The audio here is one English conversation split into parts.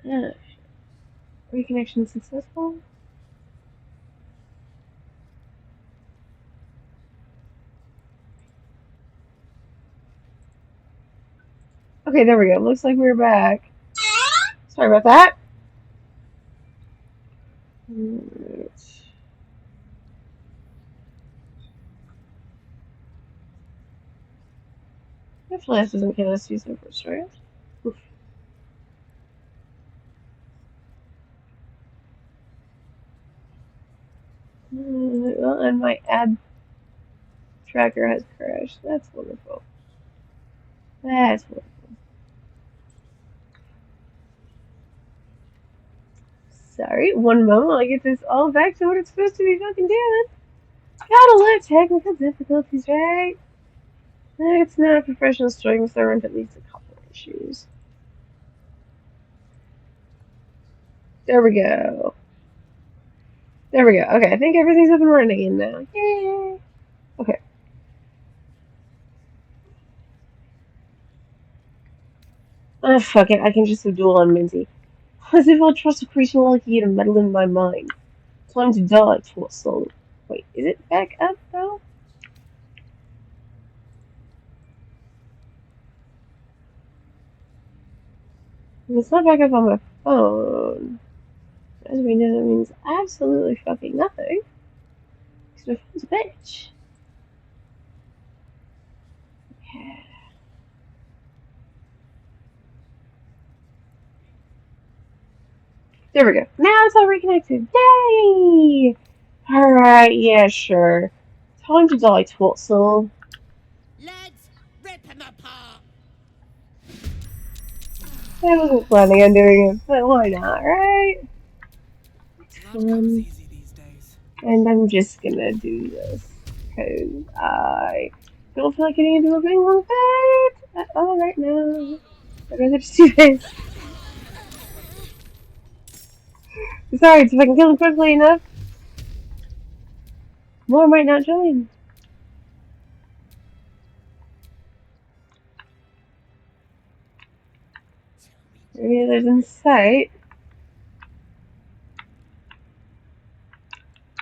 Yeah. Reconnection successful. Okay, there we go. Looks like we're back. Sorry about that. Right. Hopefully this doesn't kill us using first, right? Oof. Well, and my ad tracker has crashed. That's wonderful. That's wonderful. Sorry, one moment. I get this all back to what it's supposed to be fucking doing. Gotta love technical difficulties, right? It's not a professional stream, so there aren't at least a couple of issues. There we go. There we go. Okay, I think everything's up and running again now. Yay! Okay. Oh, fuck it. I can just have duel on Minty. As if I'll trust a creature like you to meddle in my mind. Time to die, Twat Soul. Wait, is it back up, though? It's not back up on my phone. As we know, that means absolutely fucking nothing. Because my phone's a bitch. Okay. There we go. Now it's all reconnected. Yay! Alright, yeah, sure. Time to die, Twat Soul. Lads, rip him apart! I wasn't planning on doing it, but why not, right? It's fun. And I'm just gonna do this. Because I don't feel like getting into a big long fight at all right now. I'd rather just do this. Besides, if I can kill him quickly enough, more might not join. Maybe there's in sight.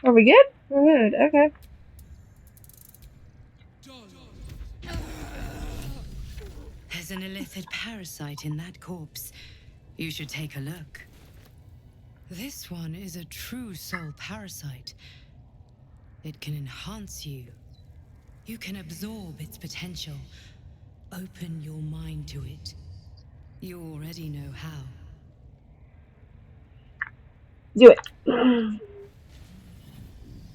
Are we good? We're good, okay. There's an illithid parasite in that corpse. You should take a look. This one is a true soul parasite. It can enhance you. You can absorb its potential. Open your mind to it. You already know how. Do it.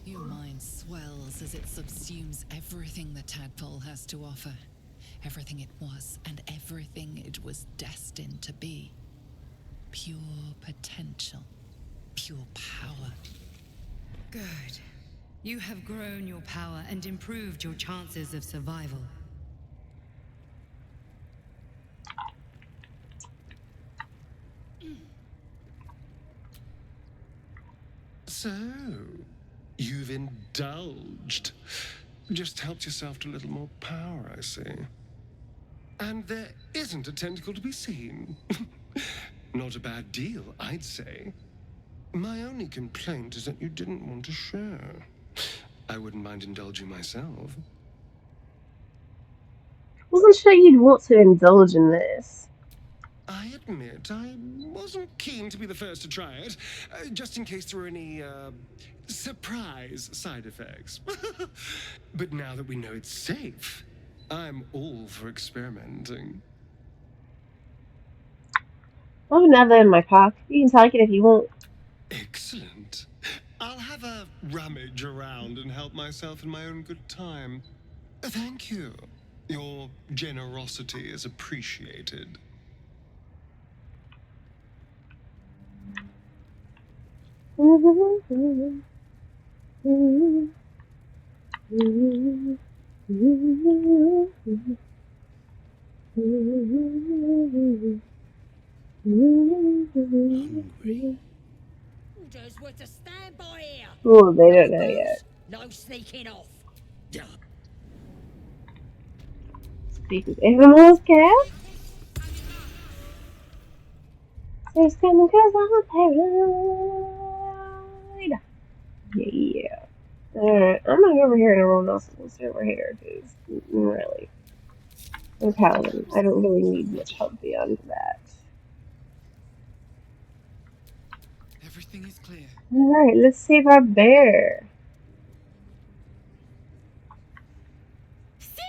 Your mind swells as it subsumes everything the tadpole has to offer. Everything it was and everything it was destined to be. Pure potential. Pure power. Good. You have grown your power and improved your chances of survival. So, you've indulged. Just helped yourself to a little more power, I see. And there isn't a tentacle to be seen. Not a bad deal, I'd say. My only complaint is that you didn't want to share. I wouldn't mind indulging myself. Wasn't sure you'd want to indulge in this. I admit, I wasn't keen to be the first to try it, just in case there were any, surprise side effects. But now that we know it's safe, I'm all for experimenting. I have another in my pocket. You can take it if you want. Excellent. I'll have a rummage around and help myself in my own good time. Thank you. Your generosity is appreciated. Hungry. Orders were to stand by here. Oh, they don't know yet. No sneaking off. Speak with animals, cat? It's coming 'cause I'm paranoid. Yeah. Alright, I'm gonna go over here and everyone else is gonna stay over here, because, really, I'm Paladin. I don't really need much help beyond that. Everything is clear. Alright, let's save our bear. See?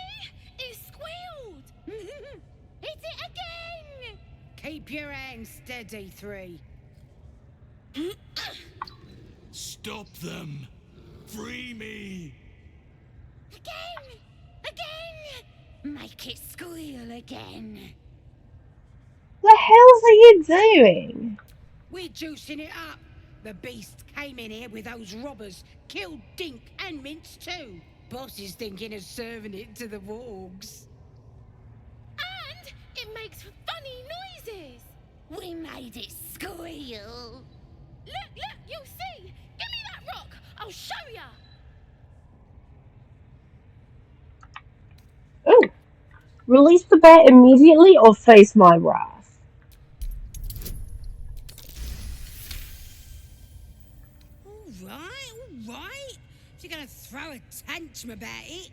It squealed! Hit it again! Keep your hands steady, 3. Stop them! Free me! Again! Again! Make it squeal again. The hell are you doing? We're juicing it up. The beast came in here with those robbers, killed Dink and Mince too. Boss is thinking of serving it to the wargs. And it makes funny noises. We made it squeal. Look, you'll see. Give me that rock. I'll show ya. Oh. Release the bear immediately or face my wrath. All right. If you're gonna throw a tantrum about it,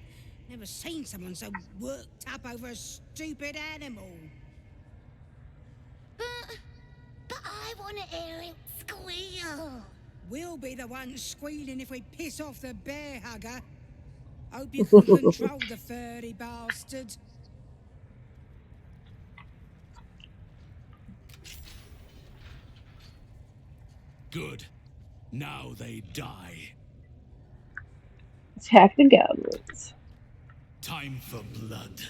never seen someone so worked up over a stupid animal. But I want to hear it squeal. We'll be the ones squealing if we piss off the bear hugger. Hope you can control the furry bastard. Good. Now they die. Attack the goblins. Time for blood.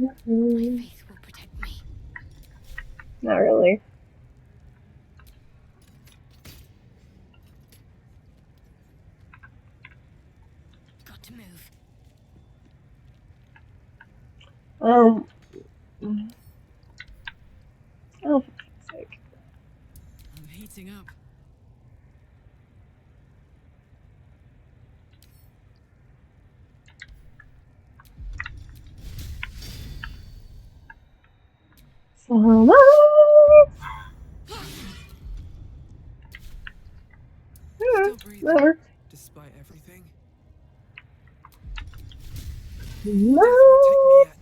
My faith will protect me. Not really. Got to move. Oh, for fuck's sake. I'm heating up. Alright. Still breathing, Whatever. despite everything. No. Death won't take me yet.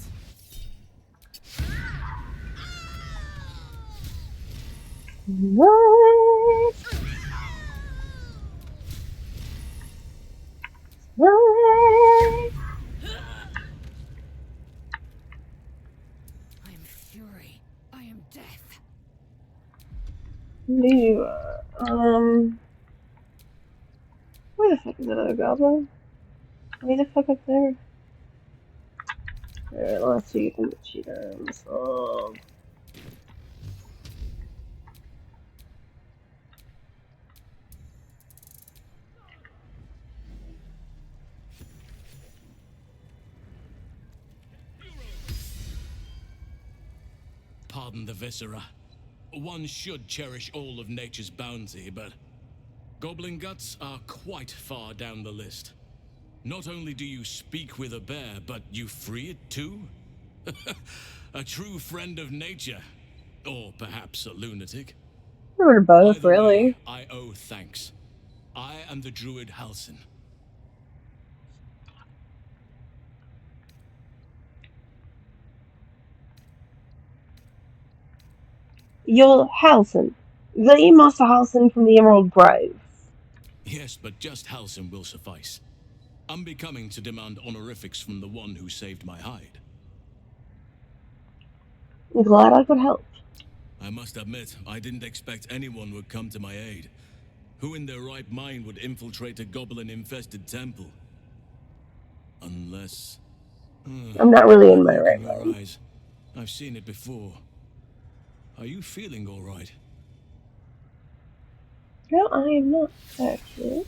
What? What? I am fury. I am death. Where the fuck is that other goblin? Way the fuck up there? Alright, let's see if we can cheat on this. Pardon the viscera. One should cherish all of nature's bounty, but goblin guts are quite far down the list. Not only do you speak with a bear, but you free it too? A true friend of nature. Or perhaps a lunatic. We're both, Either really. way, I owe thanks. I am the druid Halsin. You're Halsin. The Master Halsin from the Emerald Grove. Yes, but just Halsin will suffice. Unbecoming to demand honorifics from the one who saved my hide. I'm glad I could help. I must admit, I didn't expect anyone would come to my aid. Who in their right mind would infiltrate a goblin-infested temple? Unless... I'm not really in my Look right in your mind. eyes. I've seen it before. Are you feeling all right? No, I am not, actually.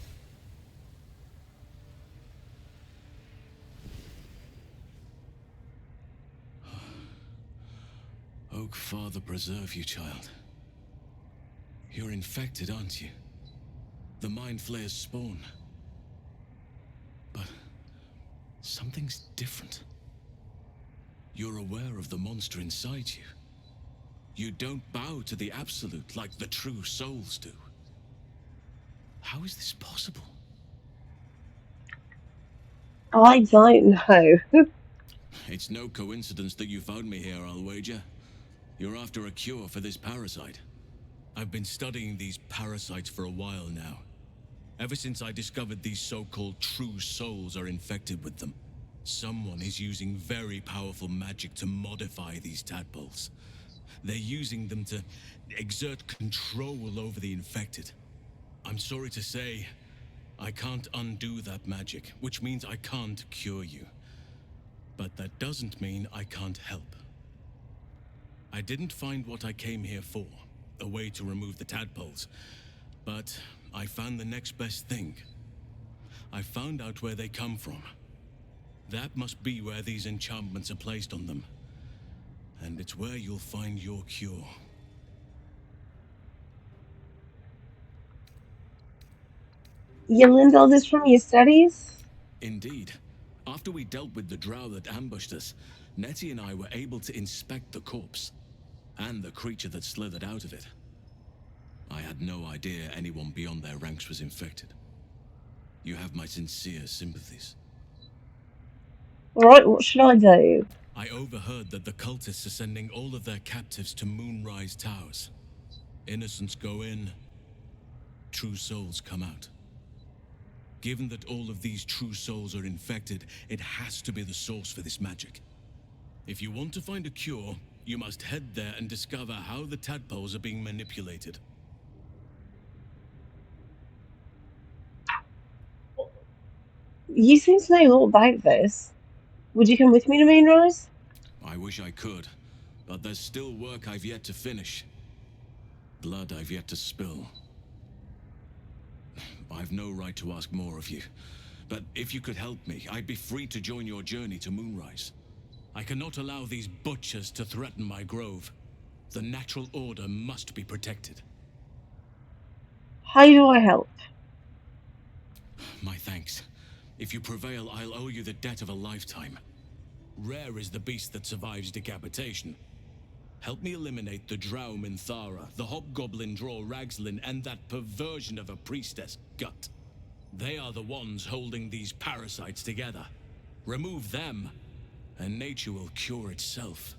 Oak Father preserve you, child. You're infected, aren't you? The Mind Flayer's spawn. But something's different. You're aware of the monster inside you. You don't bow to the Absolute like the true souls do. How is this possible? I don't know. It's no coincidence that you found me here, I'll wager. You're after a cure for this parasite. I've been studying these parasites for a while now. Ever since I discovered these so-called true souls are infected with them. Someone is using very powerful magic to modify these tadpoles. They're using them to exert control over the infected. I'm sorry to say, I can't undo that magic, which means I can't cure you. But that doesn't mean I can't help. I didn't find what I came here for, a way to remove the tadpoles, but I found the next best thing. I found out where they come from. That must be where these enchantments are placed on them. And it's where you'll find your cure. You learned all this from your studies? Indeed. After we dealt with the Drow that ambushed us, Nettie and I were able to inspect the corpse, and the creature that slithered out of it. I had no idea anyone beyond their ranks was infected. You have my sincere sympathies. Alright, what should I do? I overheard that the cultists are sending all of their captives to Moonrise Towers. Innocents go in, true souls come out. Given that all of these true souls are infected, it has to be the source for this magic. If you want to find a cure, you must head there and discover how the tadpoles are being manipulated. You seem to know a lot about this. Would you come with me to Moonrise? I wish I could, but there's still work I've yet to finish. Blood I've yet to spill. I've no right to ask more of you, but if you could help me, I'd be free to join your journey to Moonrise. I cannot allow these butchers to threaten my grove. The natural order must be protected. How do I help? My thanks. If you prevail, I'll owe you the debt of a lifetime. Rare is the beast that survives decapitation. Help me eliminate the Drow Minthara, the hobgoblin Drow Ragslin, and that perversion of a priestess, Gut. They are the ones holding these parasites together. Remove them, and nature will cure itself.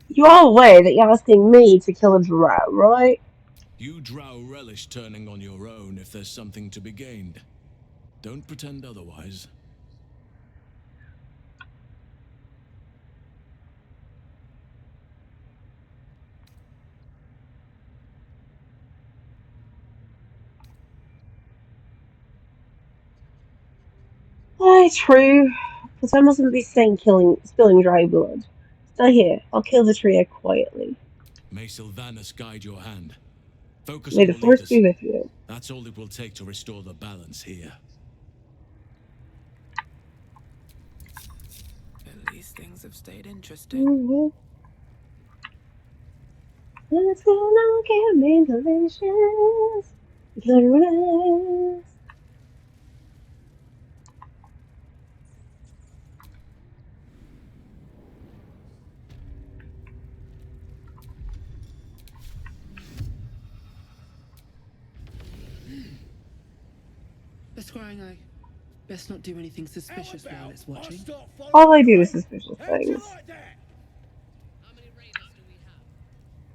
You are aware that you're asking me to kill a drow, right? You Drow relish turning on your own if there's something to be gained. Don't pretend otherwise. Aye, true. But I mustn't be seen spilling dry blood. Stay here. I'll kill the trio quietly. May Sylvanas guide your hand. Focus May on the the force be leaders. with you. That's all it will take to restore the balance here. At least things have stayed interesting. Mm-hmm. Let's go now, get me delicious. Kill everyone else. The scrying eye. Best not do anything suspicious while it's watching. All I do is suspicious things. How many raiders do we have?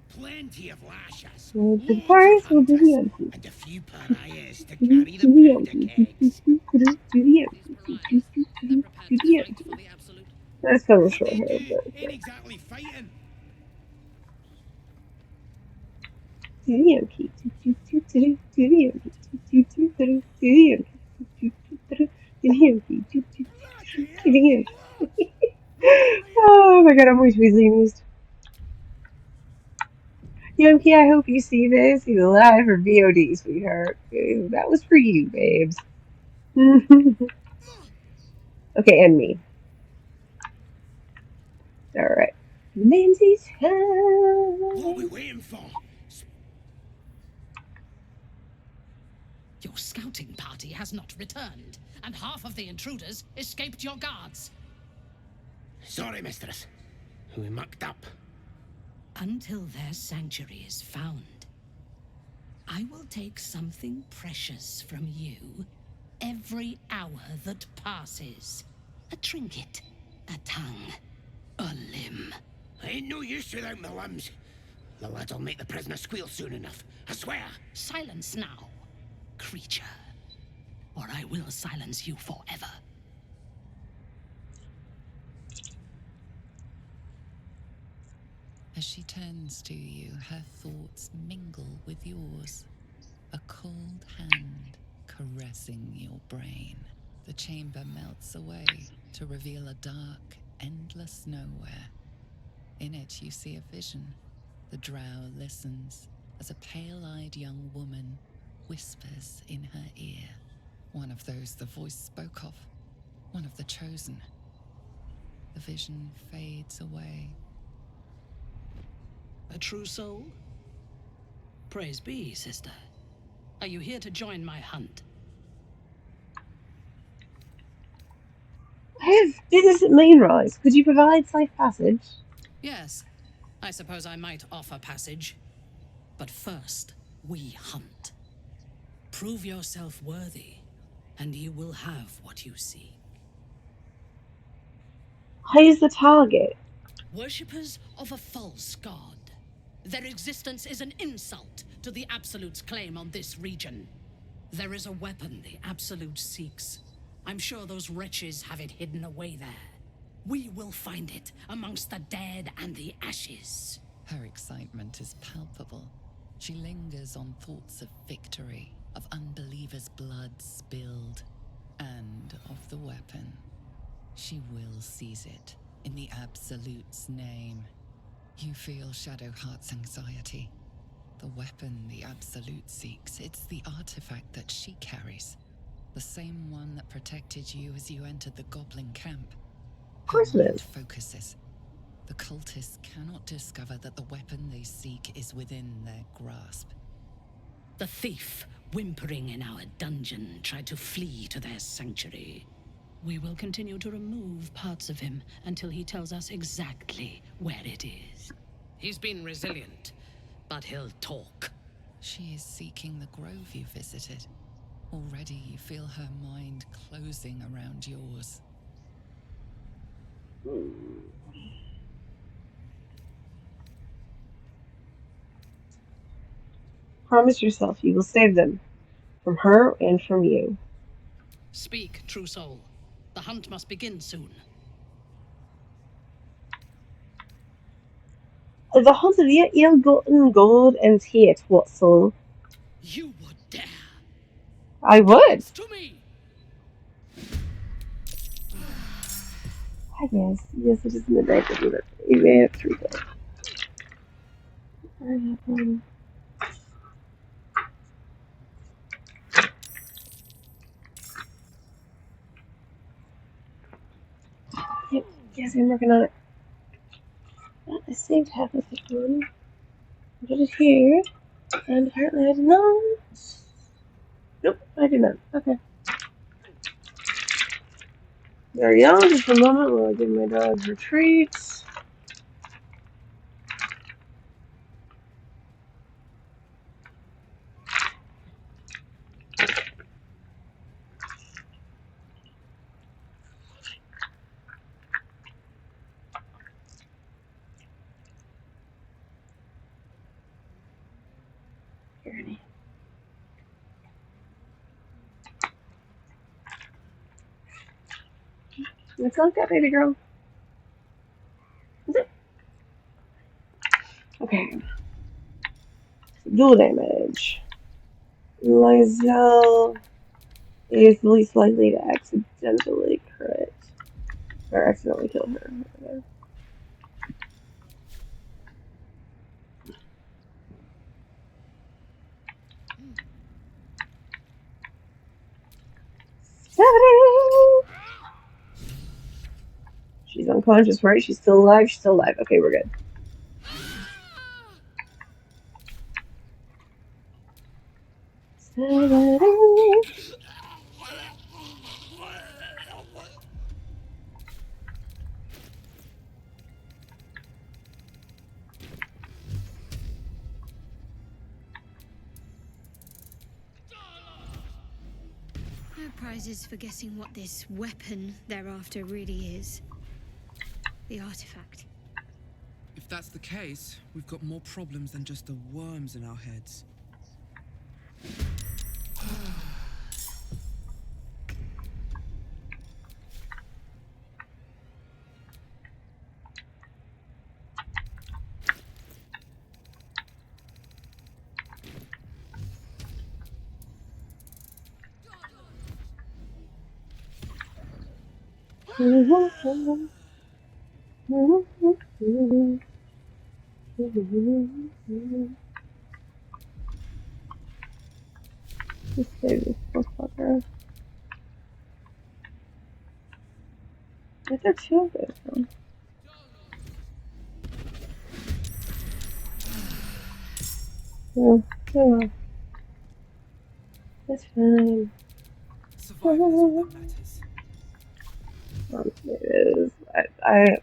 Plenty of lashers. To the Loads forest of will do the hunters, empty. and a few pariahs to To carry the the powder empty. kegs. To the These empty. pariahs, they're prepared To to the fight empty. for the Absolute. That's kind of What short they hair, do but ain't exactly fighting. Bloody hell! What? Oh my god, I'm always amused. Yumki, I hope you see this. He's alive for VOD, sweetheart. That was for you, babes. Okay, and me. Alright. Lindsay's What are we time. waiting for? Your scouting party has not returned, and half of the intruders escaped your guards. Sorry, mistress. We mucked up. Until their sanctuary is found, I will take something precious from you every hour that passes. A trinket, a tongue, a limb. I ain't no use without my limbs. The lad'll make the prisoner squeal soon enough, I swear. Silence now, creature, or I will silence you forever. As she turns to you, her thoughts mingle with yours. A cold hand caressing your brain. The chamber melts away to reveal a dark, endless nowhere. In it, you see a vision. The Drow listens as a pale-eyed young woman whispers in her ear. One of those the voice spoke of. One of the chosen. The vision fades away. A true soul? Praise be, sister. Are you here to join my hunt? I have business at Moonrise. Could you provide safe passage? Yes, I suppose I might offer passage. But first, we hunt. Prove yourself worthy, and you will have what you seek. Who's the target? Worshippers of a false god. Their existence is an insult to the Absolute's claim on this region. There is a weapon the Absolute seeks. I'm sure those wretches have it hidden away there. We will find it amongst the dead and the ashes. Her excitement is palpable. She lingers on thoughts of victory, of unbelievers' blood spilled, and of the weapon. She will seize it, in the Absolute's name. You feel Shadowheart's anxiety. The weapon the Absolute seeks, it's the artifact that she carries. The same one that protected you as you entered the goblin camp. Of Her course it mind is. focuses. The cultists cannot discover that the weapon they seek is within their grasp. The thief, whimpering in our dungeon, tried to flee to their sanctuary. We will continue to remove parts of him until he tells us exactly where it is. He's been resilient, but he'll talk. She is seeking the grove you visited. Already you feel her mind closing around yours. Promise yourself you will save them. From her and from you. Speak, true soul. The hunt must begin soon. The hunt of the ill-gotten gold and here, Twat Soul. You would dare! I would. To me! Yes, yes, it is midnight. You may have 3 days. Yep, yes, I'm working on it. I saved half of this one. Put it here. And apparently I did not. Nope, I did not. Okay. There we go. Just a moment while I give my dogs retreats. Alrighty. Let's look up, baby girl. Okay. Dual damage. Lysel is least likely to accidentally crit. Or accidentally kill her. Okay. 70! She's unconscious, right? She's still alive? She's still alive. Okay, we're good. No prizes for guessing what this weapon thereafter really is. The artifact. If that's the case, we've got more problems than just the worms in our heads. Just save this poor fucker. Where's their shield go from? Oh, oh, that's fine. Survival is all that matters. It is. I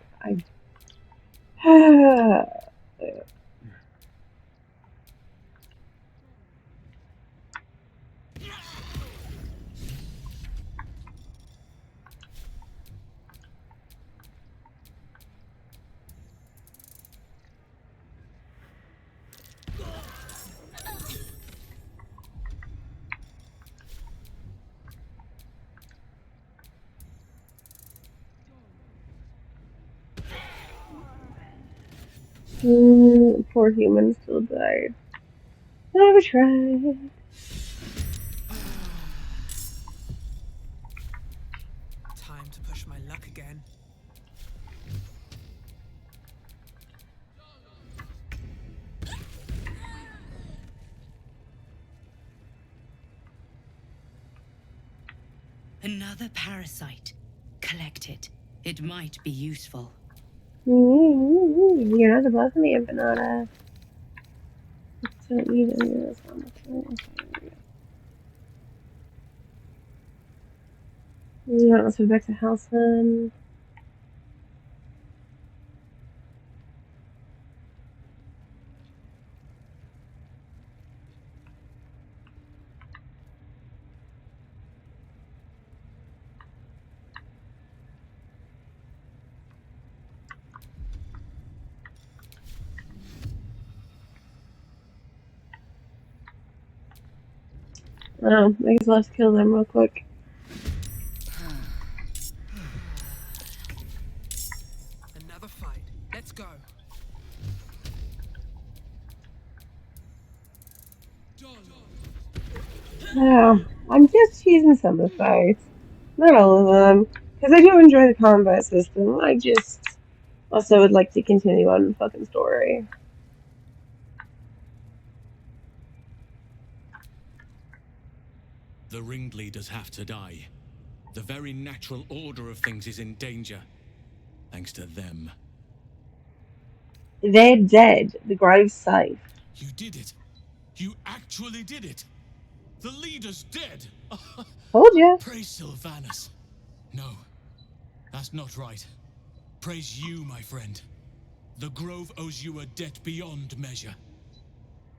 poor human still died. Never tried. Time to push my luck again. Another parasite. Collect it. It might be useful. You're not above me, Minthara. Don't need any of this on the floor. Yeah, let's go back to Halsin. Oh, I guess let's kill them real quick. Another fight. Let's go. Oh, I'm just choosing some of the fights. Not all of them. Because I do enjoy the combat system. I just also would like to continue on the fucking story. The ringleaders have to die. The very natural order of things is in danger. Thanks to them. They're dead. The grave's safe. You did it. You actually did it. The leader's dead. Told ya. Praise Sylvanus. No, that's not right. Praise you, my friend. The Grove owes you a debt beyond measure.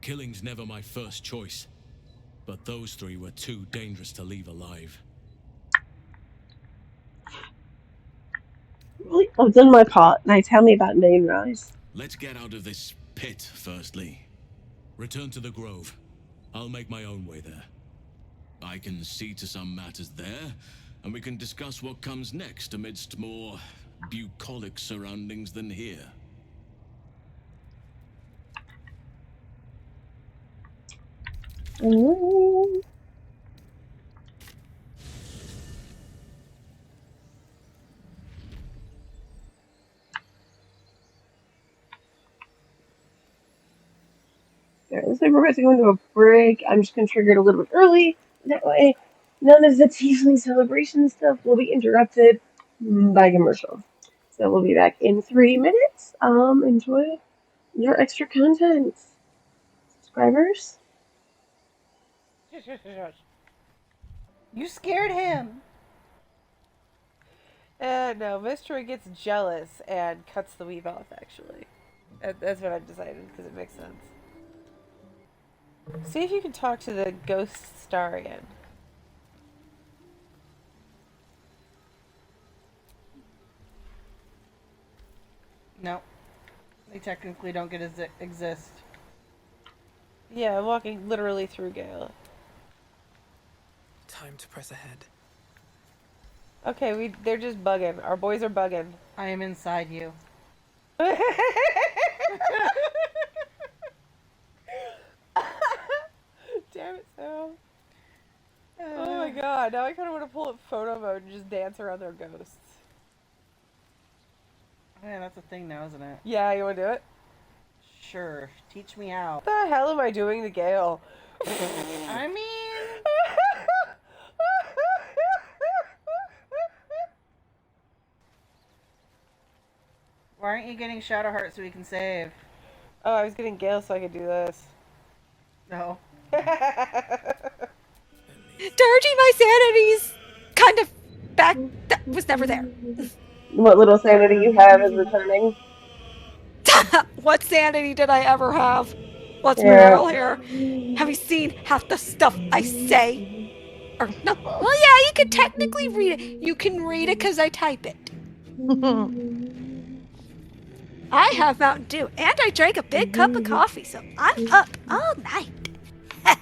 Killing's never my first choice, but those three were too dangerous to leave alive. Really? I've done my part. Now tell me about Moonrise. Let's get out of this pit, firstly. Return to the Grove. I'll make my own way there. I can see to some matters there, and we can discuss what comes next amidst more bucolic surroundings than here. Mm. Alright, looks like we're about to go into a break. I'm just gonna trigger it a little bit early. That way, none of the tiefling celebration stuff will be interrupted by commercials. So we'll be back in 3 minutes. Enjoy your extra content, subscribers. You scared him. No, Mystery gets jealous and cuts the weave off, actually. That's what I've decided, because it makes sense. See if you can talk to the ghost Astarion. No. They technically don't get to exist. Yeah, walking literally through Gale. Time to press ahead. Okay, they're just bugging. Our boys are bugging. I am inside you. Damn it, Sam. Oh my god, now I kind of want to pull up photo mode and just dance around their ghosts. Yeah, that's a thing now, isn't it? Yeah, you want to do it? Sure. Teach me how. What the hell am I doing to Gale? I mean... Why aren't you getting Shadowheart so we can save? Oh, I was getting Gale so I could do this. No. Durge, my sanity's kind of back. That was never there. What little sanity you have is returning. What sanity did I ever have? Let's be Yeah. real here. Have you seen half the stuff I say? Or no? Well, yeah, you can technically read it. You can read it because I type it. I have Mountain Dew, and I drank a big cup of coffee, so I'm up all night. I'm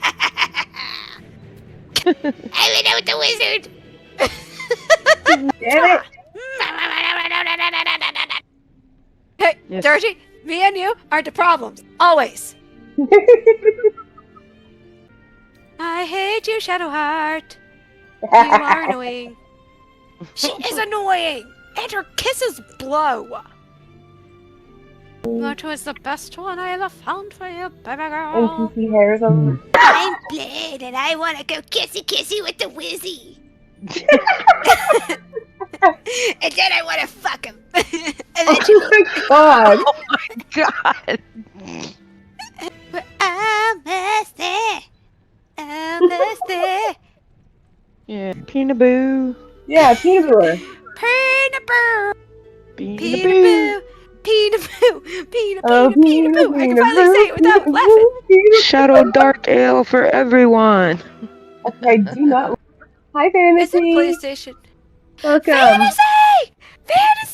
in with the wizard. Damn it! Hey, yes. Durge, me and you are the problems. Always. I hate you, Shadowheart. You are annoying. She is annoying, and her kisses blow. What was the best one I ever found for you, baby girl? NPC hairs on. I'm Blade, and I want to go kissy with the wizzy. And then I want to fuck him. Eventually. Oh my god! Oh my god! We're almost there. Almost there. Yeah, peanaboo. Yeah, peanaboo. Peanaboo. Peanaboo. Peanaboo. Oh, Peanaboo. I can finally say it without laughing. Shadow Dark Ale for everyone. I do not. Hi, Fantasy. Is it PlayStation? Welcome. Fantasy! Fantasy!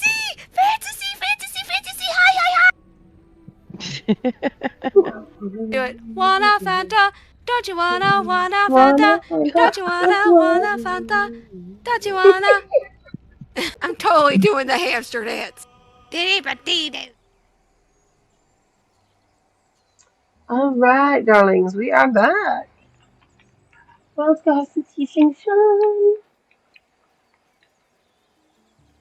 Hi! Do it. Wanna Fanta? Don't you wanna Fanta? Don't you wanna Fanta? Don't you wanna? I'm totally doing the hamster dance. Alright, darlings, we are back. Well, let's go have some teaching fun.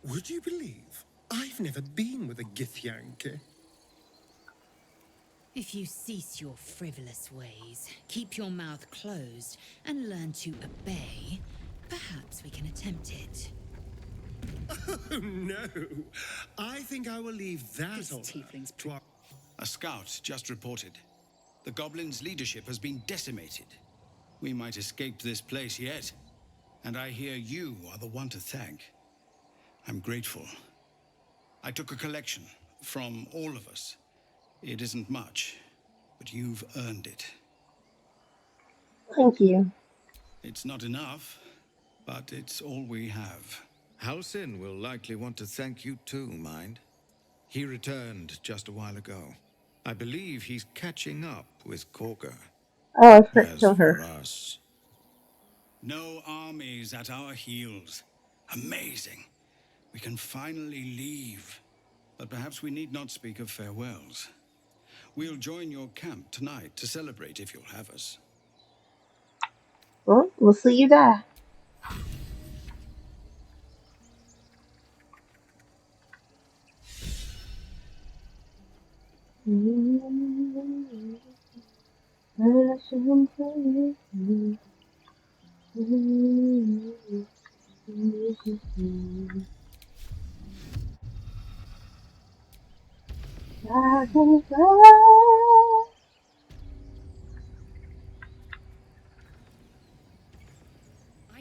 Would you believe I've never been with a Githyanki? If you cease your frivolous ways, keep your mouth closed, and learn to obey, perhaps we can attempt it. Oh no! I think I will leave that to our... A scout just reported. The goblins' leadership has been decimated. We might escape this place yet. And I hear you are the one to thank. I'm grateful. I took a collection from all of us. It isn't much, but you've earned it. Thank you. It's not enough, but it's all we have. Halsin will likely want to thank you too, mind. He returned just a while ago. I believe he's catching up with Kagha. Oh, I forgot to kill her. For us, no armies at our heels. Amazing. We can finally leave. But perhaps we need not speak of farewells. We'll join your camp tonight to celebrate if you'll have us. Well, we'll see you there.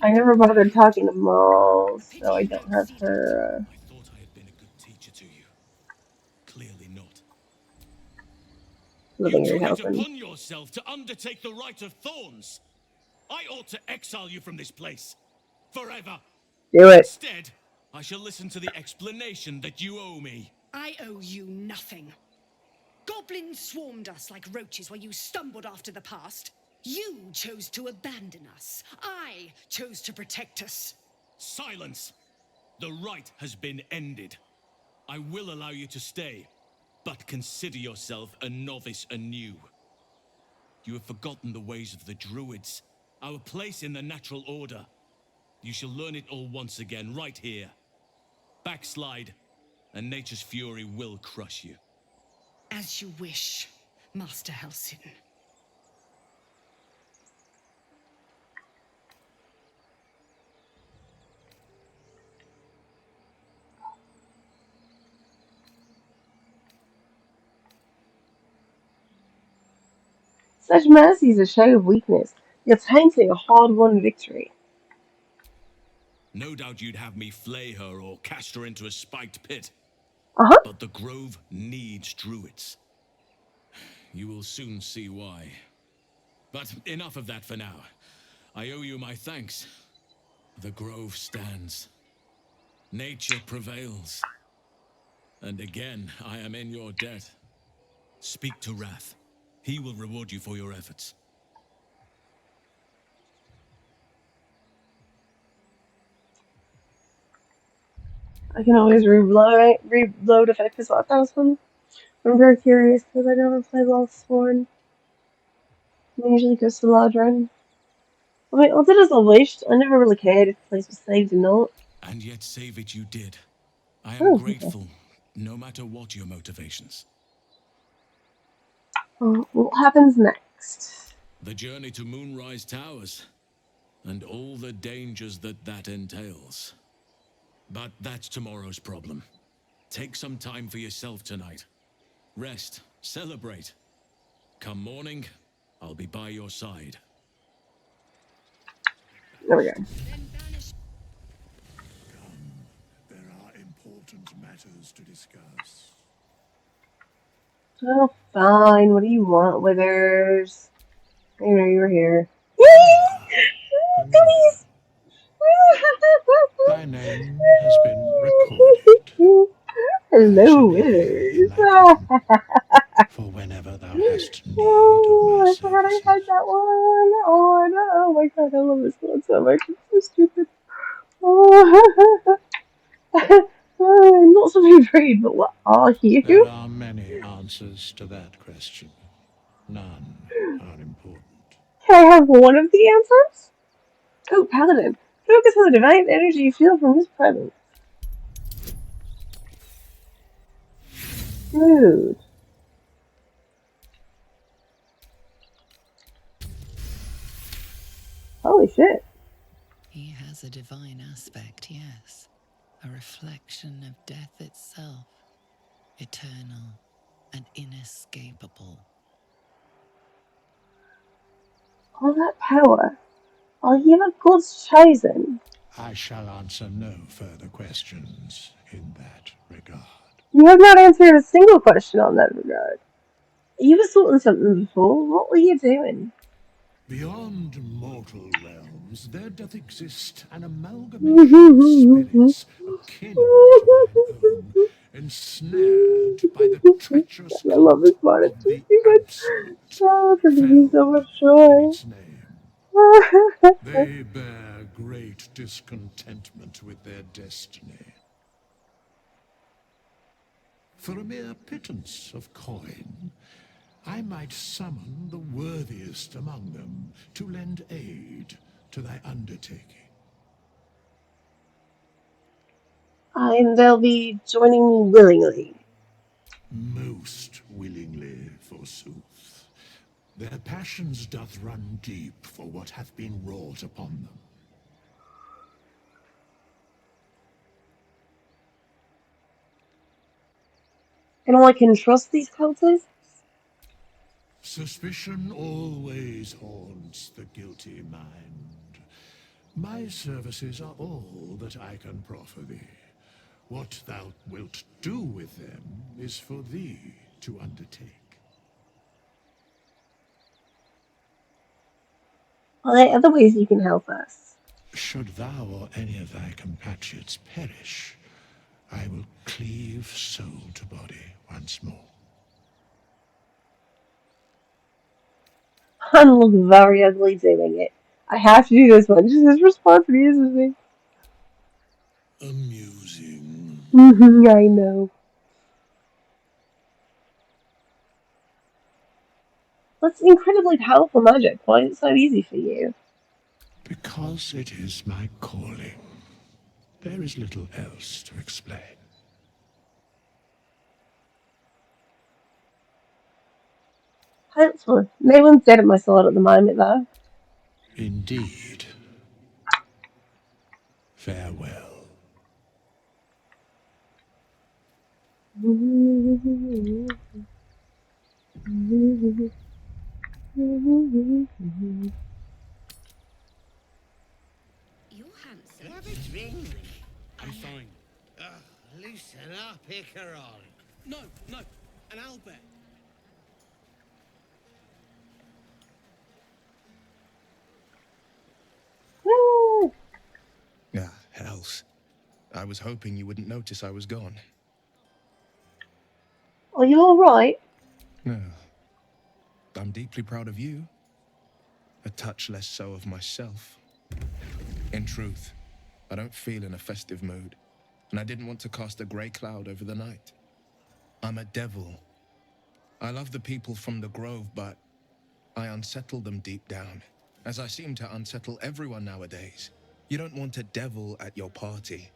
I never bothered talking to Maul, so I don't have her. I thought I had been a good teacher to you. Clearly not. You Living your took it Halsin. upon yourself to undertake the Rite of Thorns. I ought to exile you from this place. Forever. Do it. Instead, I shall listen to the explanation that you owe me. I owe you nothing. Goblins swarmed us like roaches while you stumbled after the past. You chose to abandon us. I chose to protect us. Silence! The rite has been ended. I will allow you to stay, but consider yourself a novice anew. You have forgotten the ways of the druids, our place in the natural order. You shall learn it all once again, right here. Backslide, and nature's fury will crush you. As you wish, Master Halsin. Such mercy is a show of weakness. You're tainting a hard-won victory. No doubt you'd have me flay her or cast her into a spiked pit. Uh-huh. But the grove needs druids. You will soon see why. But enough of that for now. I owe you my thanks. The grove stands. Nature prevails. And again, I am in your debt. Speak to Wrath. He will reward you for your efforts. I can always reload if I piss off Halsin. I'm very curious because I never played Lost Sworn. I usually goes to Ladron. I mean, I did as I wished. I never really cared if the place was saved or not. And yet save it you did. I am Oh, grateful, no matter what your motivations. What happens next? The journey to Moonrise Towers, and all the dangers that entails. But that's tomorrow's problem. Take some time for yourself tonight. Rest, celebrate. Come morning, I'll be by your side. There we go. There are important matters to discuss. Oh, fine. What do you want, Withers? I know you were here. Goodies! Thy name has been recorded. Hello, Withers. For whenever thou hast need of Oh, my I forgot I had that one. Oh, no. Oh my god, I love this one so much. It's so stupid. Oh. Not to be rude, but what are you? There are many answers to that question. None are important. Can I have one of the answers? Oh, Paladin. Focus on the divine energy you feel from his presence. Dude. Holy shit. He has a divine aspect, yes. A reflection of death itself. Eternal and inescapable. All that power. Are you the God's chosen? I shall answer no further questions in that regard. You have not answered a single question on that regard. You were sorting something before. What were you doing? Beyond mortal realms, there doth exist an amalgamation of spirits akin to mine own, ensnared by the treacherous I love this cult part. of It's the just too much. Absolute, Oh, it brings me so much felled in joy. its name. They bear great discontentment with their destiny. For a mere pittance of coin, I might summon the worthiest among them to lend aid to thy undertaking? And they'll be joining me willingly. Most willingly, forsooth. Their passions doth run deep for what hath been wrought upon them. And I can trust these cultists? Suspicion always haunts the guilty mind. My services are all that I can proffer thee. What thou wilt do with them is for thee to undertake. Are there other ways you can help us? Should thou or any of thy compatriots perish, I will cleave soul to body once more. I look very ugly doing it. I have to do this one. Just his response amuses me. Amusing. I know. That's incredibly powerful magic. Why is it so easy for you? Because it is my calling. There is little else to explain. Hopefully. No one's dead at my sword at the moment, though. Indeed. Farewell. You're handsome. Have a drink. I'm fine. Loosen up, Icaron. No, an owlbear. Hells. I was hoping you wouldn't notice I was gone. Are you alright? No. I'm deeply proud of you. A touch less so of myself. In truth, I don't feel in a festive mood, and I didn't want to cast a grey cloud over the night. I'm a devil. I love the people from the Grove, but I unsettle them deep down, as I seem to unsettle everyone nowadays. You don't want a devil at your party.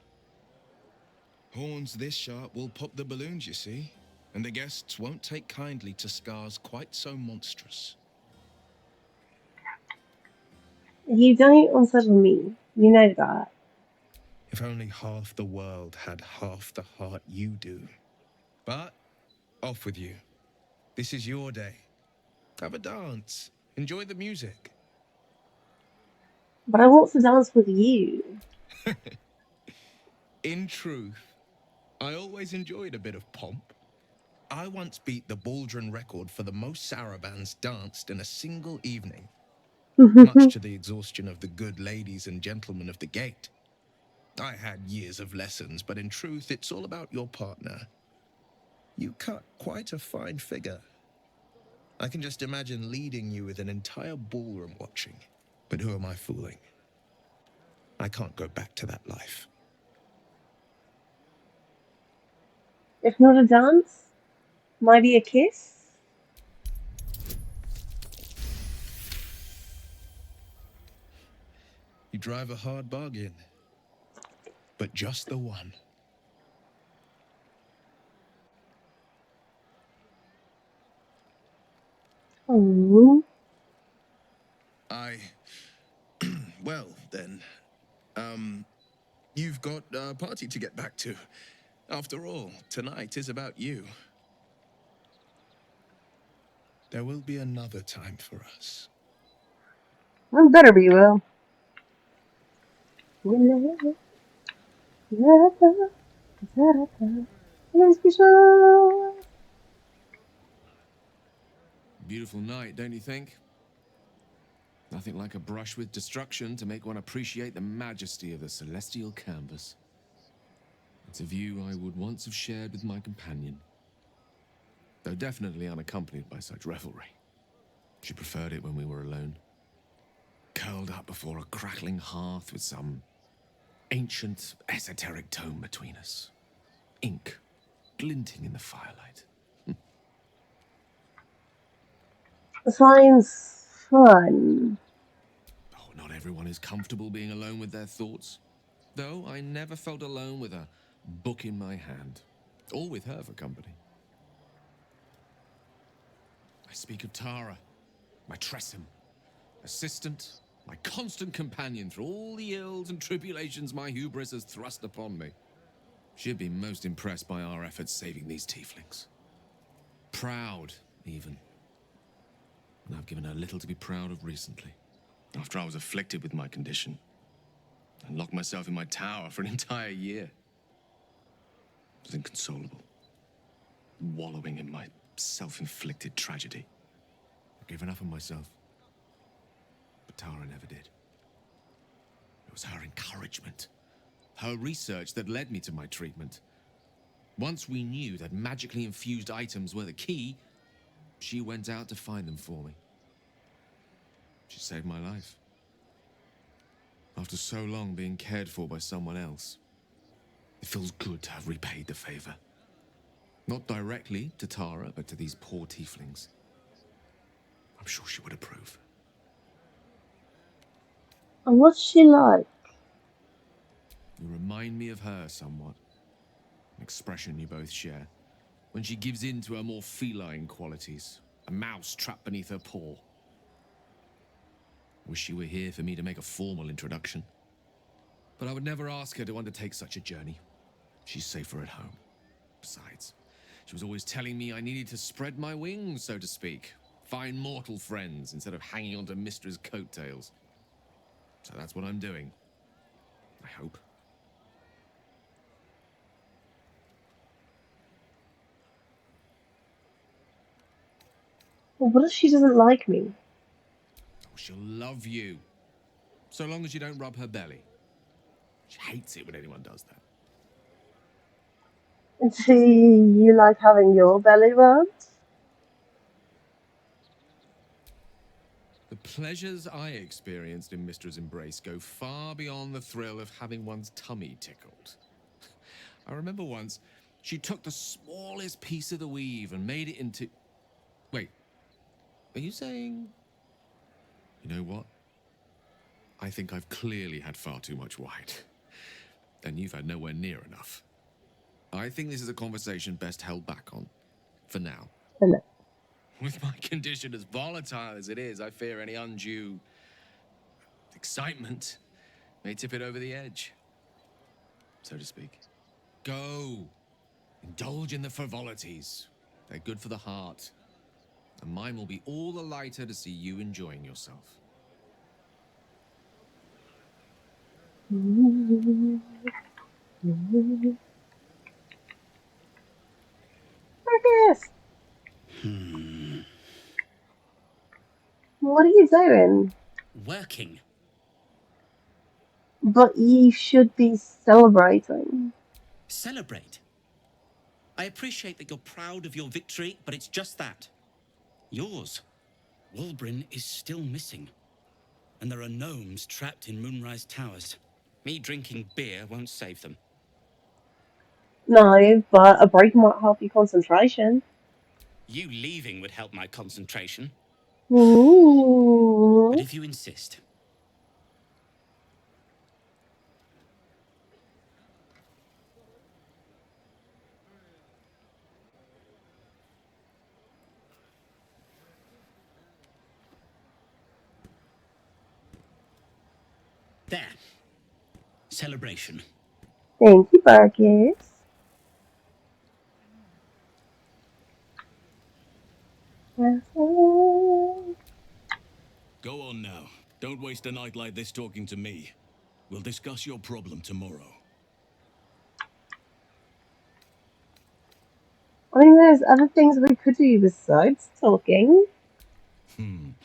Horns this sharp will pop the balloons, you see, and the guests won't take kindly to scars quite so monstrous. You don't unsettle me. You know that. If only half the world had half the heart you do. But, off with you. This is your day. Have a dance. Enjoy the music. But I want to dance with you. In truth, I always enjoyed a bit of pomp. I once beat the Baldron record for the most sarabands danced in a single evening, much to the exhaustion of the good ladies and gentlemen of the gate. I had years of lessons, but in truth, it's all about your partner. You cut quite a fine figure. I can just imagine leading you with an entire ballroom watching. But who am I fooling? I can't go back to that life. If not a dance, maybe a kiss? You drive a hard bargain, but just the one. Oh. Well, then, you've got a party to get back to. After all, tonight is about you. There will be another time for us. Well, better be, Will. Beautiful night, don't you think? Nothing like a brush with destruction to make one appreciate the majesty of the celestial canvas. It's a view I would once have shared with my companion, though definitely unaccompanied by such revelry. She preferred it when we were alone, curled up before a crackling hearth with some ancient, esoteric tome between us. Ink glinting in the firelight. Sounds fun. Oh, not everyone is comfortable being alone with their thoughts. Though I never felt alone with a book in my hand, or with her for company. I speak of Tara, my Tressym, assistant, my constant companion through all the ills and tribulations my hubris has thrust upon me. She'd be most impressed by our efforts saving these tieflings. Proud, even. And I've given her little to be proud of recently. After I was afflicted with my condition, and locked myself in my tower for an entire year. I was inconsolable, wallowing in my self-inflicted tragedy. I gave enough of myself, but Tara never did. It was her encouragement, her research that led me to my treatment. Once we knew that magically infused items were the key, she went out to find them for me. She saved my life. After so long being cared for by someone else, it feels good to have repaid the favor. Not directly to Tara, but to these poor tieflings. I'm sure she would approve. And what's she like? You remind me of her somewhat. An expression you both share. When she gives in to her more feline qualities. A mouse trapped beneath her paw. Wish she were here for me to make a formal introduction. But I would never ask her to undertake such a journey. She's safer at home. Besides, she was always telling me I needed to spread my wings, so to speak. Find mortal friends instead of hanging onto Mistra's coattails. So that's what I'm doing. I hope. Well, what if she doesn't like me? Oh, she'll love you. So long as you don't rub her belly. She hates it when anyone does that. Do you like having your belly rubbed? The pleasures I experienced in Mistra's embrace go far beyond the thrill of having one's tummy tickled. I remember once, she took the smallest piece of the weave and made it into... Wait, are you saying... You know what? I think I've clearly had far too much wine. And you've had nowhere near enough. I think this is a conversation best held back on. For now. Hello. With my condition as volatile as it is, I fear any undue... excitement may tip it over the edge. So to speak. Go. Indulge in the frivolities. They're good for the heart. And mine will be all the lighter to see you enjoying yourself. Marcus! What are you doing? Working. But you should be celebrating. Celebrate. I appreciate that you're proud of your victory, but it's just that. Yours. Wulbrin is still missing. And there are gnomes trapped in Moonrise Towers. Me drinking beer won't save them. No, but a break might help your concentration. You leaving would help my concentration. Ooh. But if you insist. There. Celebration. Thank you, Marcus. Go on now. Don't waste a night like this talking to me. We'll discuss your problem tomorrow. I mean, there's other things we could do besides talking. I'm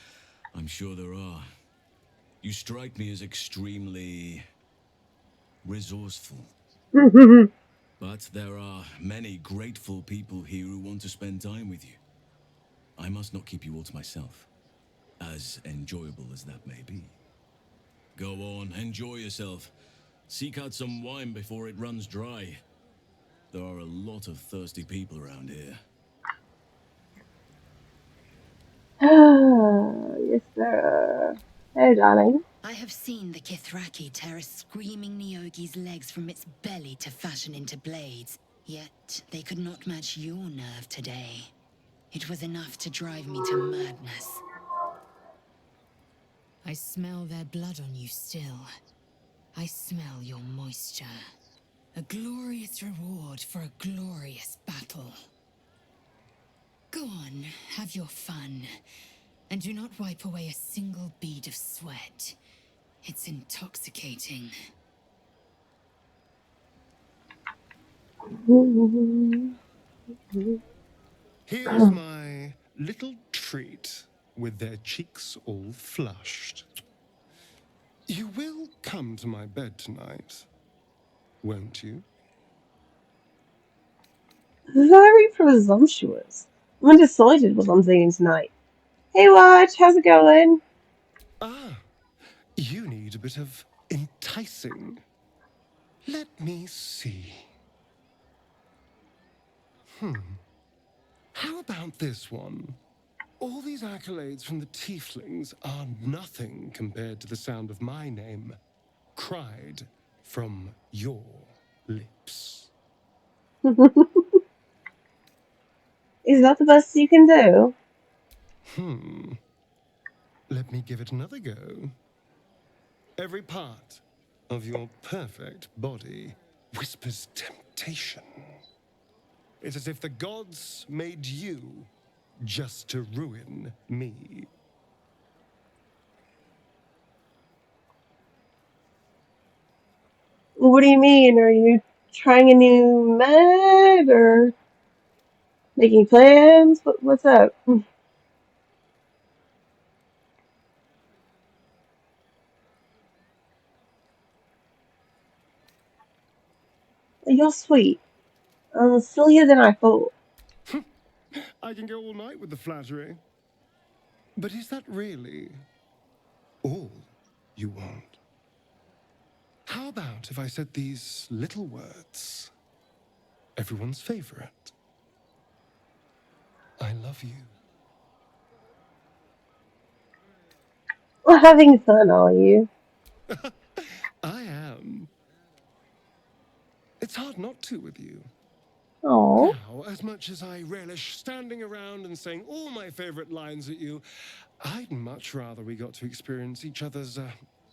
sure there are. You strike me as extremely... resourceful. But there are many grateful people here who want to spend time with you. I must not keep you all to myself, as enjoyable as that may be. Go on, enjoy yourself. Seek out some wine before it runs dry. There are a lot of thirsty people around here. Yes, sir. Hey, darling. I have seen the Kithraki tear a screaming Neogi's legs from its belly to fashion into blades. Yet they could not match your nerve today. It was enough to drive me to madness. I smell their blood on you still. I smell your moisture. A glorious reward for a glorious battle. Go on, have your fun. And do not wipe away a single bead of sweat. It's intoxicating. Here's my little treat with their cheeks all flushed. You will come to my bed tonight, won't you? Very presumptuous. I'm undecided what I'm doing tonight. Hey, Watch, how's it going? Ah, you need a bit of enticing. Let me see. How about this one? All these accolades from the tieflings are nothing compared to the sound of my name, cried from your lips. Is that the best you can do? Let me give it another go. Every part of your perfect body whispers temptation. It's as if the gods made you just to ruin me. What do you mean? Are you trying a new med or making plans? What's up? You're sweet. Sillier than I thought. I can go all night with the flattery. But is that really all you want? How about if I said these little words? Everyone's favorite. I love you. Well, having fun, are you? I am. It's hard not to with you. Oh. Now, as much as I relish standing around and saying all my favorite lines at you, I'd much rather we got to experience each other's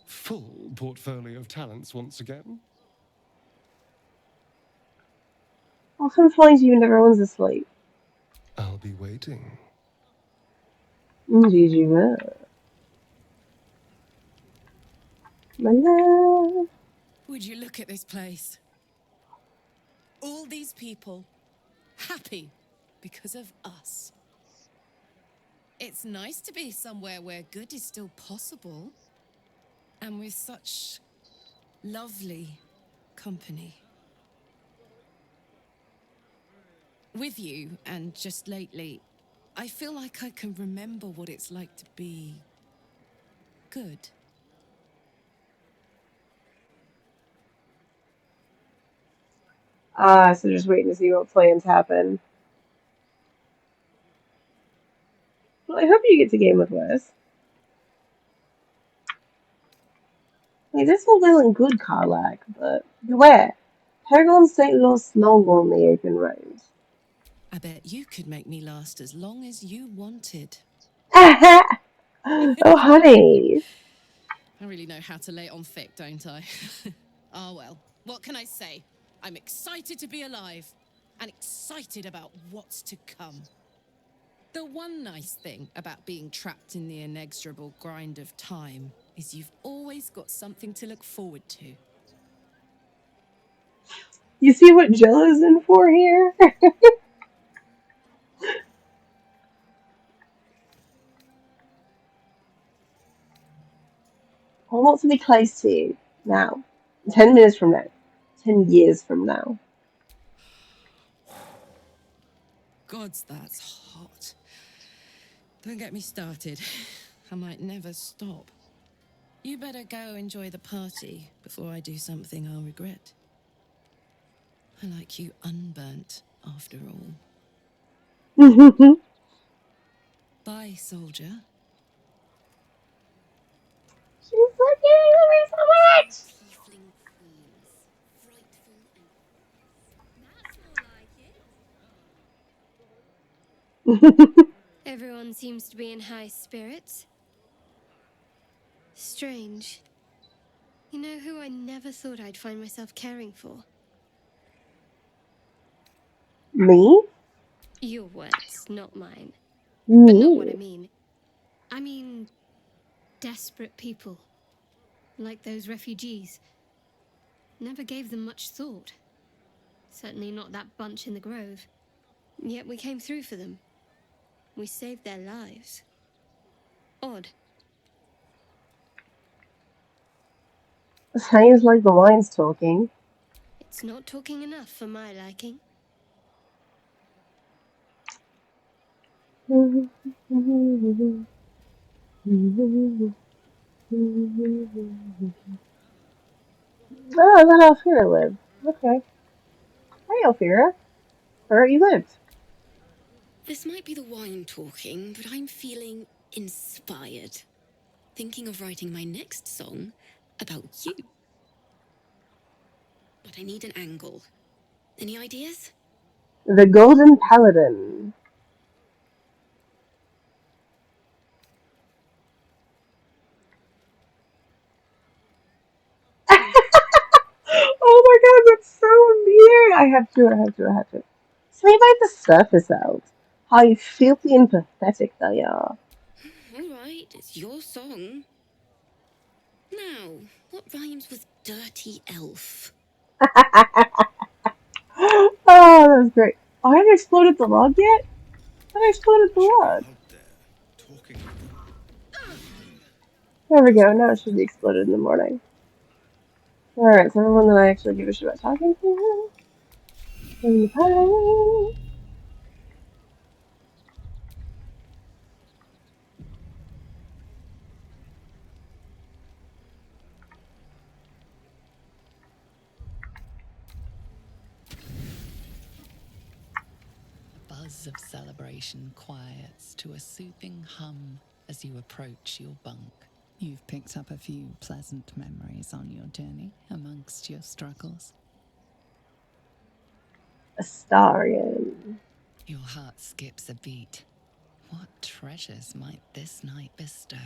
full portfolio of talents once again. I'll come find you when everyone's asleep. I'll be waiting. Indeed you will. My love. Would you look at this place? All these people happy because of us. It's nice to be somewhere where good is still possible, and with such lovely company. With you, and just lately, I feel like I can remember what it's like to be good. So just waiting to see what plans happen. Well, I hope you get to game with Wes. Hey, that's all well and good, Karlak, but beware. Paragons don't last long on the open road. I bet you could make me last as long as you wanted. Oh, honey. I really know how to lay it on thick, don't I? Ah, well, what can I say? I'm excited to be alive, and excited about what's to come. The one nice thing about being trapped in the inexorable grind of time is you've always got something to look forward to. You see what Jello's in for here? I want to be close to you. Now. 10 minutes from now. 10 years from now. Gods, that's hot. Don't get me started. I might never stop. You better go enjoy the party before I do something I'll regret. I like you unburnt, after all. Bye, soldier. She's Look at me so much! Tiefling queens, frightful and... That's more like it. Everyone seems to be in high spirits. Strange. You know who I never thought I'd find myself caring for? Me? Your words, not mine. But not what I Me? mean. I mean, desperate people. Like those refugees. Never gave them much thought. Certainly not that bunch in the grove. Yet we came through for them. We saved their lives. Odd. Sounds like the wine's talking. It's not talking enough for my liking. Oh, I thought Alfira lived. Okay. Hi, Alfira. Where you lived? This might be the wine talking, but I'm feeling inspired. Thinking of writing my next song about you. But I need an angle. Any ideas? The Golden Paladin. Oh my god, that's so weird! I have to. Say about the surface elves. How filthy and pathetic they are. Alright, it's your song. Now, what rhymes with dirty elf? Oh, that was great. I haven't exploded the log yet? I exploded the log. There we go, now it should be exploded in the morning. Alright, so everyone that I actually give a shit about talking to. A buzz of celebration quiets to a soothing hum as you approach your bunk. You've picked up a few pleasant memories on your journey amongst your struggles. Astarion. Your heart skips a beat. What treasures might this night bestow?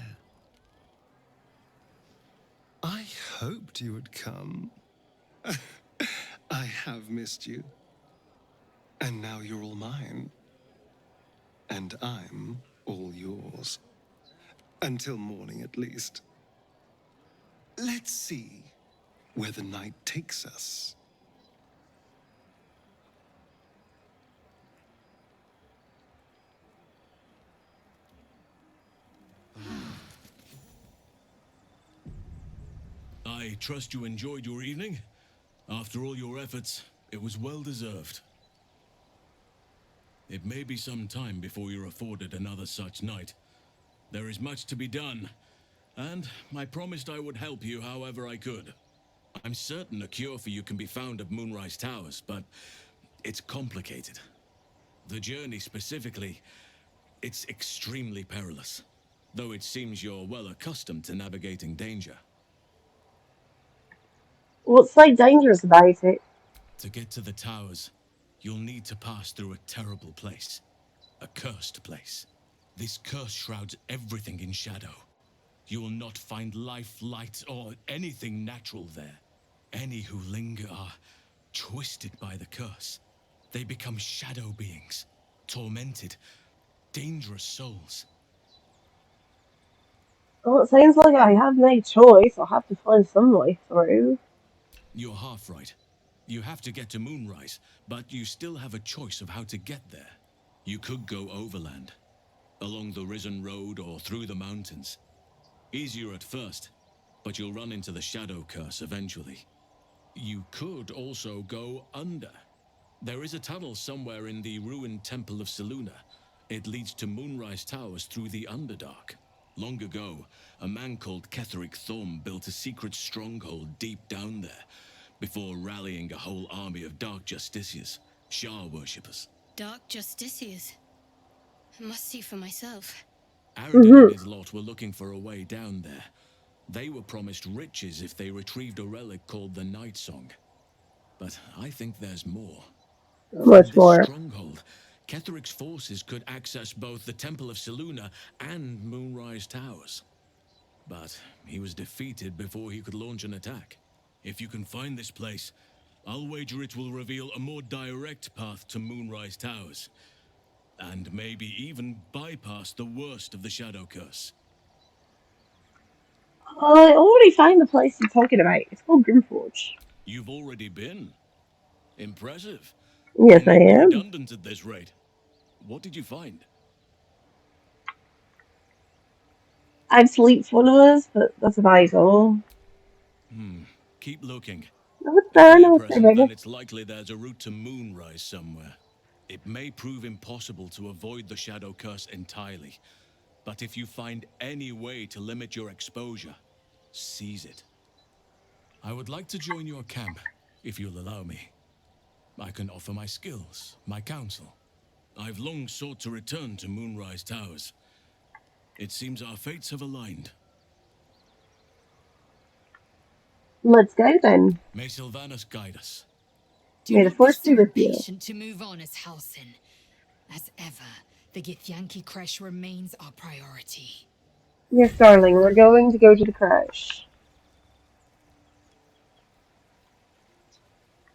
I hoped you would come. I have missed you. And now you're all mine. And I'm all yours. Until morning, at least. Let's see where the night takes us. I trust you enjoyed your evening. After all your efforts, it was well deserved. It may be some time before you're afforded another such night. There is much to be done, and I promised I would help you however I could. I'm certain a cure for you can be found at Moonrise Towers, but it's complicated. The journey specifically, it's extremely perilous, though it seems you're well accustomed to navigating danger. What's so dangerous about it? To get to the towers, you'll need to pass through a terrible place. A cursed place. This curse shrouds everything in shadow. You will not find life, light, or anything natural there. Any who linger are twisted by the curse. They become shadow beings, tormented, dangerous souls. Well, it sounds like I have no choice. I'll have to find some way through. You're half right. You have to get to Moonrise, but you still have a choice of how to get there. You could go overland, along the Risen Road or through the mountains. Easier at first, but you'll run into the shadow curse eventually. You could also go under. There is a tunnel somewhere in the ruined Temple of Selûne. It leads to Moonrise Towers through the Underdark. Long ago, a man called Ketheric Thorm built a secret stronghold deep down there, before rallying a whole army of Dark Justiciars, Shah worshippers. Dark Justiciars. I must see for myself. Aradin and his lot were looking for a way down there. They were promised riches if they retrieved a relic called the Night Song. But I think there's more. Much From this more. stronghold, Ketheric's forces could access both the Temple of Selûne and Moonrise Towers. But he was defeated before he could launch an attack. If you can find this place, I'll wager it will reveal a more direct path to Moonrise Towers. And maybe even bypass the worst of the Shadow Curse. I already found the place you're talking about. It's called Grimforge. You've already been? Impressive. Yes, You I might be am. redundant at this rate. What did you find? I've sleep followers, but that's about all. Keep looking. No, it's If there, they're no, it's present, there, then baby. it's likely there's a route to Moonrise somewhere. It may prove impossible to avoid the Shadow Curse entirely, but if you find any way to limit your exposure, seize it. I would like to join your camp, if you'll allow me. I can offer my skills, my counsel. I've long sought to return to Moonrise Towers. It seems our fates have aligned. Let's go then. May Sylvanas guide us. Do May the not be force be so with you. impatient to move on as Halsin. As ever, the Githyanki crash remains our priority. Yes, darling, we're going to go to the crash.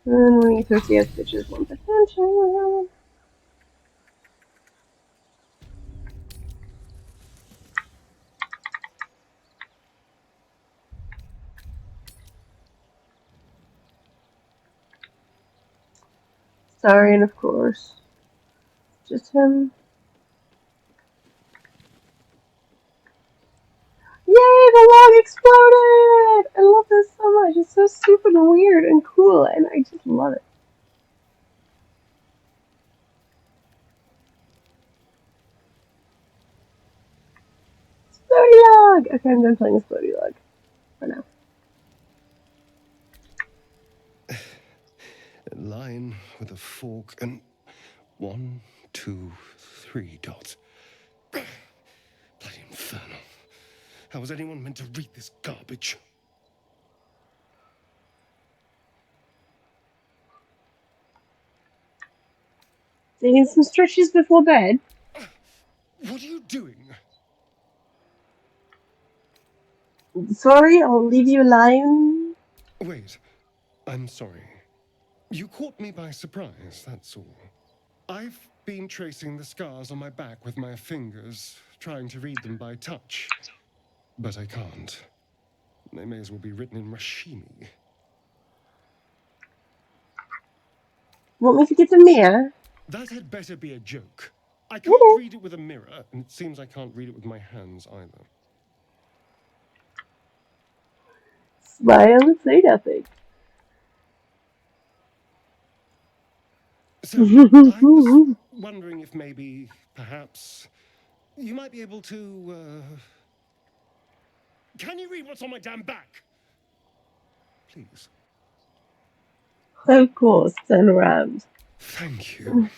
And we thirsty ass bitches want attention. Astarion, of course. Just him. Yay, the log exploded! I love this so much. It's so stupid and weird and cool, and I just love it. Explodey log! Okay, I'm done playing Explodey log. For now. A line with a fork and 1, 2, 3 dots. Bloody infernal. How was anyone meant to read this garbage? Taking some stretches before bed. What are you doing? Sorry, I'll leave you alone. Wait, I'm sorry. You caught me by surprise, that's all. I've been tracing the scars on my back with my fingers, trying to read them by touch. But I can't. They may as well be written in Rashimi. Want me to get the mirror? That had better be a joke. I can't read it with a mirror, and it seems I can't read it with my hands either. Smile and say nothing. So, I was wondering if maybe, perhaps, you might be able to, Can you read what's on my damn back? Please. Of course, turn around. Thank you.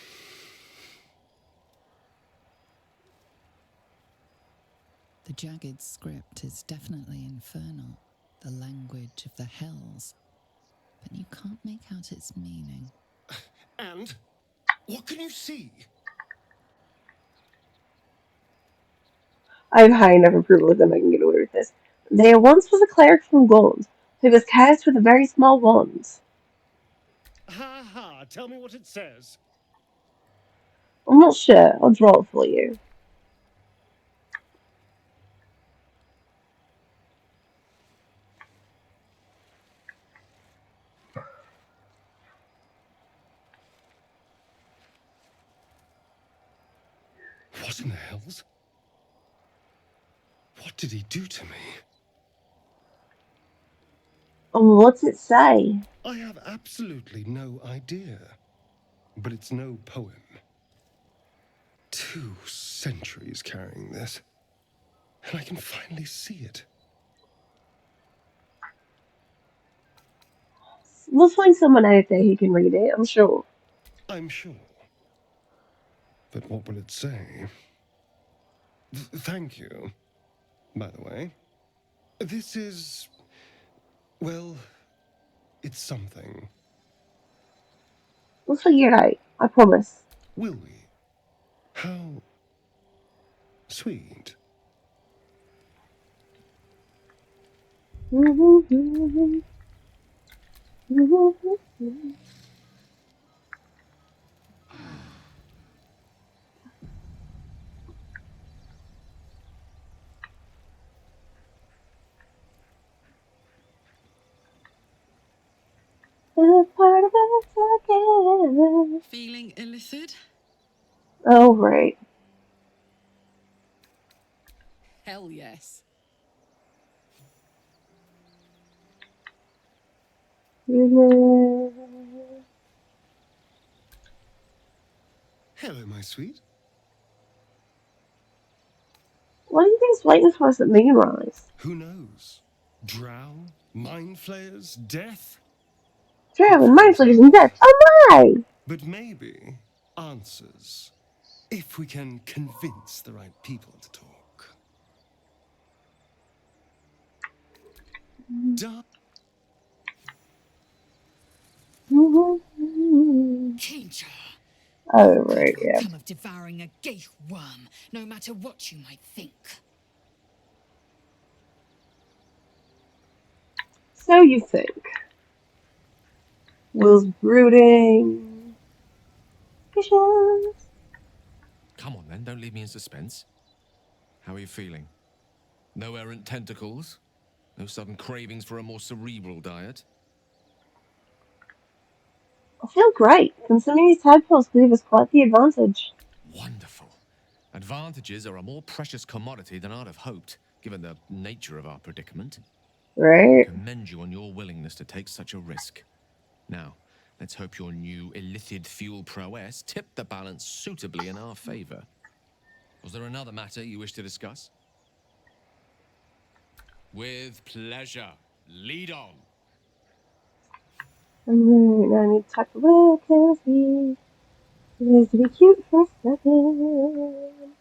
The jagged script is definitely infernal, the language of the hells, but you can't make out its meaning. And what can you see? I have high enough approval with them I can get away with this. There once was a cleric from Gold who was cursed with a very small wand. Ha ha, tell me what it says. I'm not sure. I'll draw it for you. What in the hells? What did he do to me? What's it say? I have absolutely no idea. But it's no poem. 2 centuries carrying this. And I can finally see it. We'll find someone out there who can read it, I'm sure. I'm sure. But what will it say? Thank you, by the way. This is... well, it's something. We'll figure it out. I promise. Will we? How... sweet. Part of us again. Feeling illicit? Oh, right. Hell yes. Hello, my sweet. What do you think's waiting for us at Moonrise? Who knows? Drow? Mind flayers? Death? Drow and mind flayers and death. Oh my! But maybe answers. If we can convince the right people to talk. Kincha. Oh, right, yeah. Come of devouring a gate worm, no matter what you might think. So you think. Will's brooding. Visions. Come on then, don't leave me in suspense. How are you feeling? No errant tentacles? No sudden cravings for a more cerebral diet? I feel great. Consuming these tadpoles gave us quite the advantage. Wonderful. Advantages are a more precious commodity than I'd have hoped, given the nature of our predicament. Right. I commend you on your willingness to take such a risk. Now, let's hope your new illithid fuel prowess tipped the balance suitably in our favor. Was there another matter you wish to discuss? With pleasure. Lead on. Alright, I need to talk to Will because he needs to be cute for a second.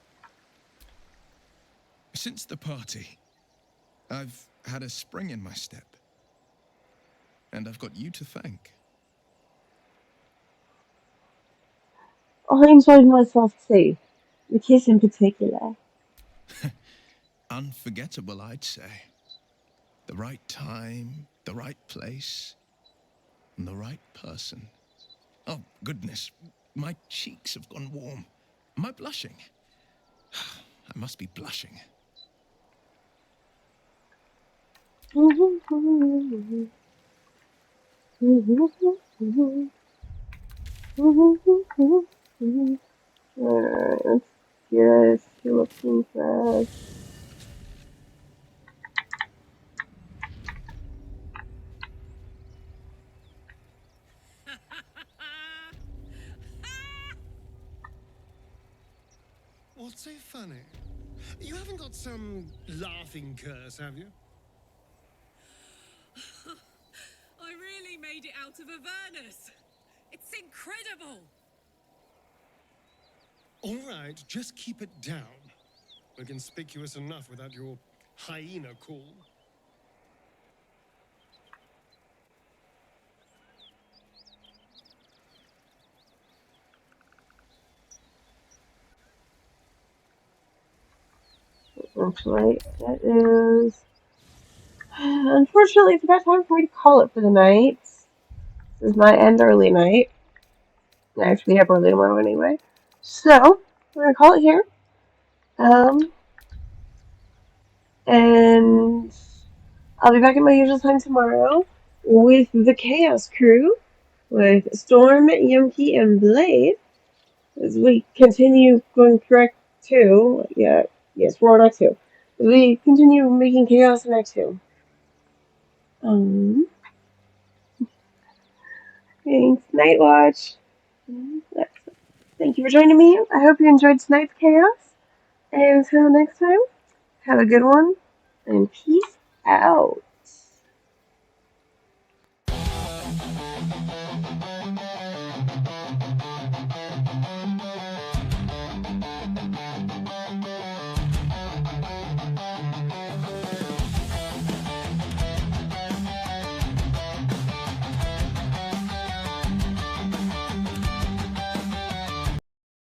Since the party, I've had a spring in my step. And I've got you to thank. I enjoyed myself too. The kiss in particular. Unforgettable, I'd say. The right time, the right place, and the right person. Oh, goodness. My cheeks have gone warm. Am I blushing? I must be blushing. Alright, let's get a looking first. What's so funny? You haven't got some laughing curse, have you? I really made it out of Avernus. It's incredible. All right, just keep it down. We're conspicuous enough without your hyena call. Actually, that is... Unfortunately, it's about time for me to call it for the night. This is my end early night. I actually have early tomorrow anyway. So, we're going to call it here. And I'll be back at my usual time tomorrow with the Chaos Crew, with Storm, Yumki, and Blade, as we continue going through Act 2. Yeah, yes, we're on Act 2. As we continue making chaos in Act 2. Thanks, Night Watch. Thank you for joining me. I hope you enjoyed tonight's chaos. And until next time, have a good one, and peace out.